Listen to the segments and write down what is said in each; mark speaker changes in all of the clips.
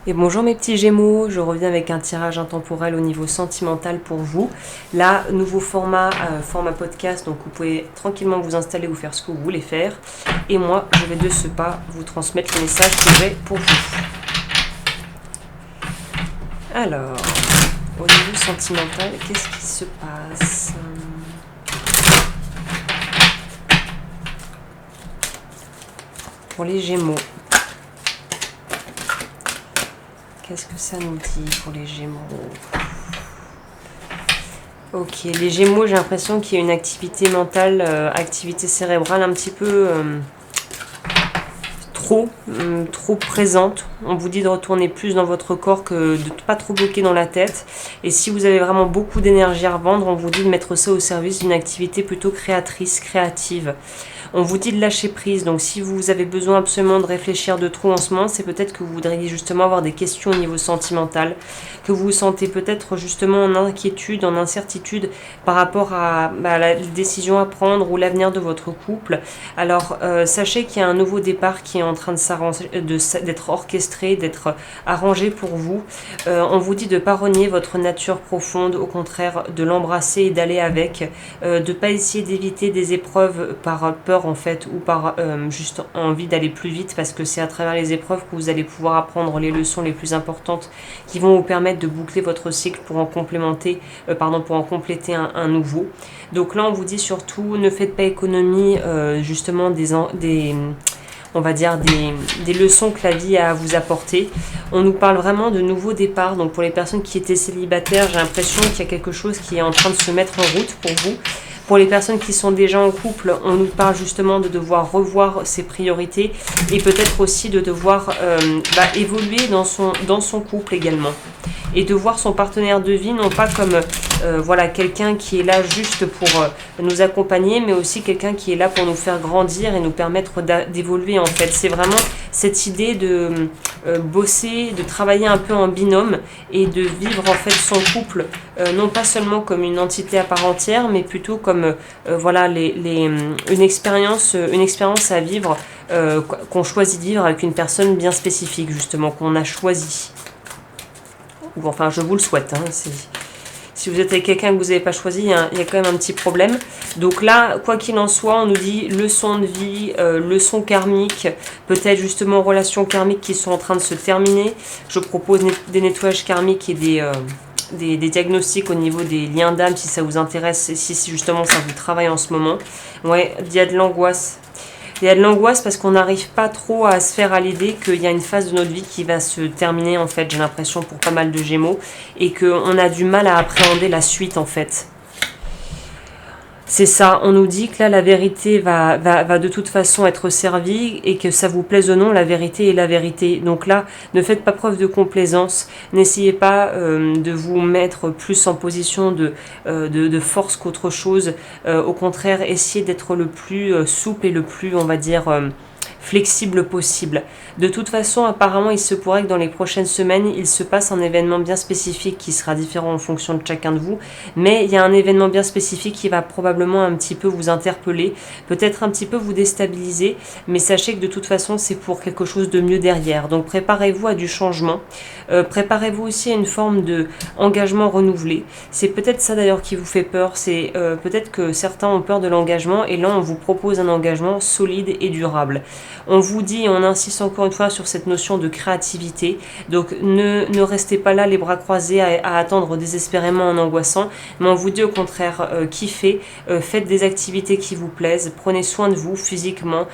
Speaker 1: Et bonjour mes petits Gémeaux, je reviens avec un tirage intemporel au niveau sentimental pour vous. Là, nouveau format, format podcast, donc vous pouvez tranquillement vous installer ou faire ce que vous voulez faire. Et moi, je vais de ce pas vous transmettre le message que j'ai pour vous. Alors, au niveau sentimental, qu'est-ce qui se passe ? Pour les Gémeaux. Qu'est-ce que ça nous dit pour les Gémeaux ? Ok, les Gémeaux, j'ai l'impression qu'il y a une activité mentale, activité cérébrale un petit peu trop présente. On vous dit de retourner plus dans votre corps que de ne pas trop bloquer dans la tête. Et si vous avez vraiment beaucoup d'énergie à revendre, on vous dit de mettre ça au service d'une activité plutôt créatrice, créative. On vous dit de lâcher prise, donc si vous avez besoin absolument de réfléchir de trop en ce moment, c'est peut-être que vous voudriez justement avoir des questions au niveau sentimental, que vous vous sentez peut-être justement en inquiétude, en incertitude par rapport à la décision à prendre ou l'avenir de votre couple. Alors sachez qu'il y a un nouveau départ qui est en train de s'arranger, d'être orchestré, d'être arrangé pour vous. On vous dit de ne pas renier votre nature profonde, au contraire de l'embrasser et d'aller avec, de ne pas essayer d'éviter des épreuves par peur en fait, ou par juste envie d'aller plus vite, parce que c'est à travers les épreuves que vous allez pouvoir apprendre les leçons les plus importantes qui vont vous permettre de boucler votre cycle pour en compléter un nouveau. Donc là on vous dit surtout ne faites pas économie justement on va dire des leçons que la vie a à vous apporter. On nous parle vraiment de nouveaux départs. Donc pour les personnes qui étaient célibataires, j'ai l'impression qu'il y a quelque chose qui est en train de se mettre en route pour vous. Pour les personnes qui sont déjà en couple, on nous parle justement de devoir revoir ses priorités et peut-être aussi de devoir évoluer dans son couple également. Et de voir son partenaire de vie non pas comme quelqu'un qui est là juste pour nous accompagner, mais aussi quelqu'un qui est là pour nous faire grandir et nous permettre d'évoluer en fait. C'est vraiment cette idée de bosser, de travailler un peu en binôme et de vivre en fait son couple non pas seulement comme une entité à part entière, mais plutôt comme une expérience à vivre qu'on choisit de vivre avec une personne bien spécifique justement qu'on a choisi. Ou enfin je vous le souhaite. Si vous êtes avec quelqu'un que vous n'avez pas choisi, il y a quand même un petit problème. Donc là, quoi qu'il en soit, on nous dit leçon de vie, leçon karmique, peut-être justement relations karmiques qui sont en train de se terminer. Je propose des nettoyages karmiques et des diagnostics au niveau des liens d'âme si ça vous intéresse et si justement ça vous travaille en ce moment. Ouais, il y a de l'angoisse. Il y a de l'angoisse parce qu'on n'arrive pas trop à se faire à l'idée qu'il y a une phase de notre vie qui va se terminer en fait, j'ai l'impression pour pas mal de Gémeaux, et qu'on a du mal à appréhender la suite en fait. C'est ça, on nous dit que là la vérité va de toute façon être servie et que ça vous plaise ou non, la vérité est la vérité. Donc là, ne faites pas preuve de complaisance, n'essayez pas de vous mettre plus en position de force qu'autre chose. Au contraire, essayez d'être le plus souple et le plus, on va dire, flexible possible. De toute façon, apparemment, il se pourrait que dans les prochaines semaines, il se passe un événement bien spécifique qui sera différent en fonction de chacun de vous, mais il y a un événement bien spécifique qui va probablement un petit peu vous interpeller, peut-être un petit peu vous déstabiliser, mais sachez que de toute façon, c'est pour quelque chose de mieux derrière. Donc préparez-vous à du changement, préparez-vous aussi à une forme de engagement renouvelé. C'est peut-être ça d'ailleurs qui vous fait peur, c'est peut-être que certains ont peur de l'engagement, et là on vous propose un engagement solide et durable. On vous dit, on insiste encore une fois sur cette notion de créativité, donc ne restez pas là les bras croisés à attendre désespérément en angoissant, mais on vous dit au contraire, kiffez, faites des activités qui vous plaisent, prenez soin de vous physiquement,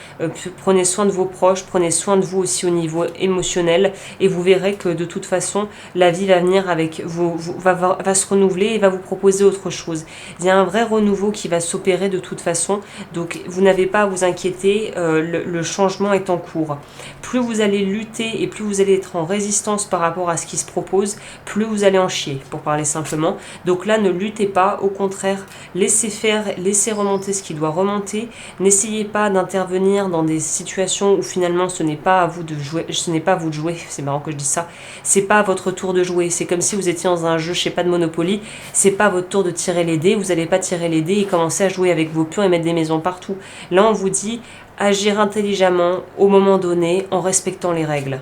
Speaker 1: prenez soin de vos proches, prenez soin de vous aussi au niveau émotionnel, et vous verrez que de toute façon la vie va venir avec vous, va se renouveler et va vous proposer autre chose. Il y a un vrai renouveau qui va s'opérer de toute façon, donc vous n'avez pas à vous inquiéter, le changement est en cours. Plus vous allez lutter et plus vous allez être en résistance par rapport à ce qui se propose, plus vous allez en chier, pour parler simplement. Donc là, ne luttez pas, au contraire, laissez faire, laissez remonter ce qui doit remonter. N'essayez pas d'intervenir dans des situations où finalement ce n'est pas à vous de jouer, c'est marrant que je dise ça, c'est pas à votre tour de jouer. C'est comme si vous étiez dans un jeu, je sais pas, de Monopoly, c'est pas votre tour de tirer les dés, vous n'allez pas tirer les dés et commencer à jouer avec vos pions et mettre des maisons partout. Là, on vous dit agir intelligemment au moment donné en respectant les règles.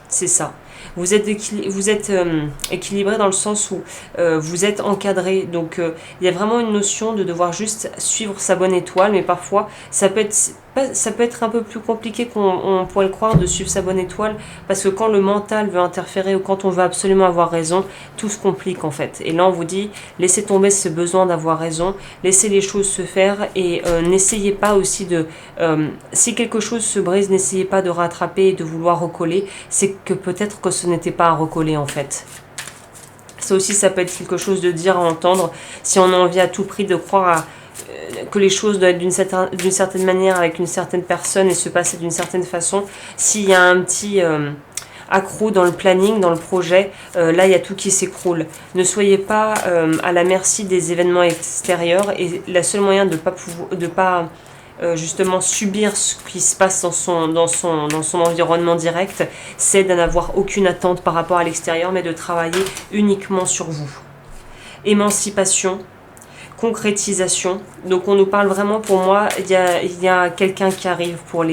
Speaker 1: C'est ça. Vous êtes, équilibré dans le sens où vous êtes encadré. Donc il y a vraiment une notion de devoir juste suivre sa bonne étoile, mais parfois ça peut être un peu plus compliqué qu'on pourrait le croire de suivre sa bonne étoile, parce que quand le mental veut interférer ou quand on veut absolument avoir raison, tout se complique en fait. Et là on vous dit, laissez tomber ce besoin d'avoir raison, laissez les choses se faire et n'essayez pas aussi de... si quelque chose se brise, n'essayez pas de rattraper et de vouloir recoller, c'est que peut-être que ce n'était pas à recoller en fait. Ça aussi, ça peut être quelque chose de dire, à entendre, si on a envie à tout prix de croire que les choses doivent être d'une certaine manière avec une certaine personne et se passer d'une certaine façon. S'il y a un petit accroc dans le planning, dans le projet, là il y a tout qui s'écroule. Ne soyez pas à la merci des événements extérieurs, et le seul moyen de ne pas justement subir ce qui se passe dans son environnement direct, c'est d'en avoir aucune attente par rapport à l'extérieur, mais de travailler uniquement sur vous. Émancipation, concrétisation. Donc on nous parle vraiment, pour moi, il y a quelqu'un qui arrive pour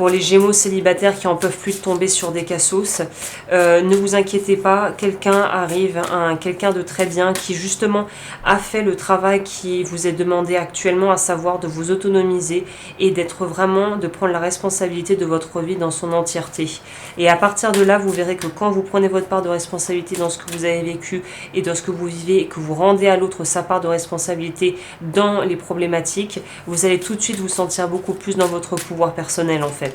Speaker 1: les Gémeaux célibataires qui en peuvent plus de tomber sur des cassos. Ne vous inquiétez pas, quelqu'un arrive, quelqu'un de très bien qui justement a fait le travail qui vous est demandé actuellement, à savoir de vous autonomiser et d'être vraiment, de prendre la responsabilité de votre vie dans son entièreté. Et à partir de là, vous verrez que quand vous prenez votre part de responsabilité dans ce que vous avez vécu et dans ce que vous vivez, et que vous rendez à l'autre sa part de responsabilité dans les problématiques, vous allez tout de suite vous sentir beaucoup plus dans votre pouvoir personnel en fait.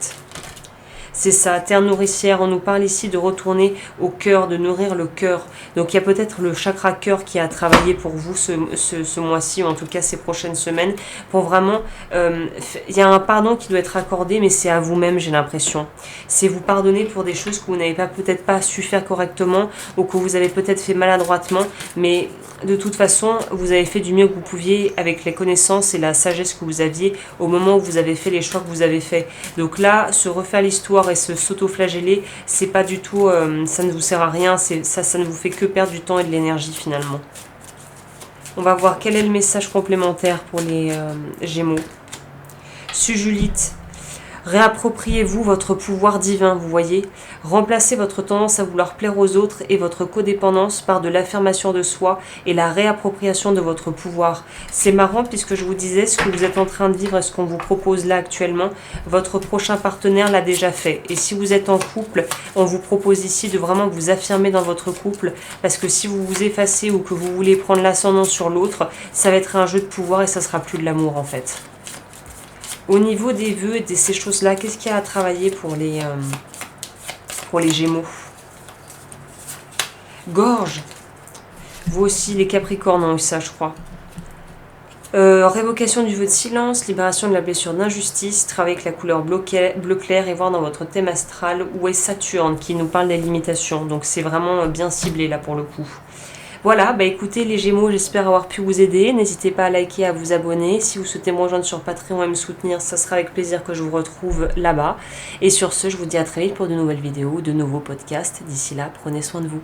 Speaker 1: C'est ça, terre nourricière, on nous parle ici de retourner au cœur, de nourrir le cœur. Donc il y a peut-être le chakra cœur qui a travaillé pour vous ce mois-ci, ou en tout cas ces prochaines semaines, pour vraiment... il y a un pardon qui doit être accordé, mais c'est à vous-même, j'ai l'impression. C'est vous pardonner pour des choses que vous n'avez peut-être pas su faire correctement, ou que vous avez peut-être fait maladroitement, mais de toute façon, vous avez fait du mieux que vous pouviez avec les connaissances et la sagesse que vous aviez au moment où vous avez fait les choix que vous avez faits. Donc là, se refaire l'histoire et se s'auto-flageller, c'est pas du tout, ça ne vous sert à rien, ça ne vous fait que perdre du temps et de l'énergie finalement. On va voir quel est le message complémentaire pour les Gémeaux. Sujulite. Réappropriez-vous votre pouvoir divin, vous voyez. Remplacez votre tendance à vouloir plaire aux autres et votre codépendance par de l'affirmation de soi et la réappropriation de votre pouvoir. C'est marrant puisque je vous disais, ce que vous êtes en train de vivre et ce qu'on vous propose là actuellement, votre prochain partenaire l'a déjà fait. Et si vous êtes en couple, on vous propose ici de vraiment vous affirmer dans votre couple, parce que si vous vous effacez ou que vous voulez prendre l'ascendant sur l'autre, ça va être un jeu de pouvoir et ça sera plus de l'amour en fait. Au niveau des vœux et de ces choses-là, qu'est-ce qu'il y a à travailler pour les Gémeaux? Gorge. Vous aussi, les Capricornes ont eu ça, je crois. Révocation du vœu de silence, libération de la blessure d'injustice, travailler avec la couleur bleu clair et voir dans votre thème astral où est Saturne qui nous parle des limitations. Donc c'est vraiment bien ciblé là pour le coup. Voilà, bah écoutez les Gémeaux, j'espère avoir pu vous aider. N'hésitez pas à liker, à vous abonner. Si vous souhaitez me rejoindre sur Patreon et me soutenir, ça sera avec plaisir que je vous retrouve là-bas. Et sur ce, je vous dis à très vite pour de nouvelles vidéos, de nouveaux podcasts. D'ici là, prenez soin de vous.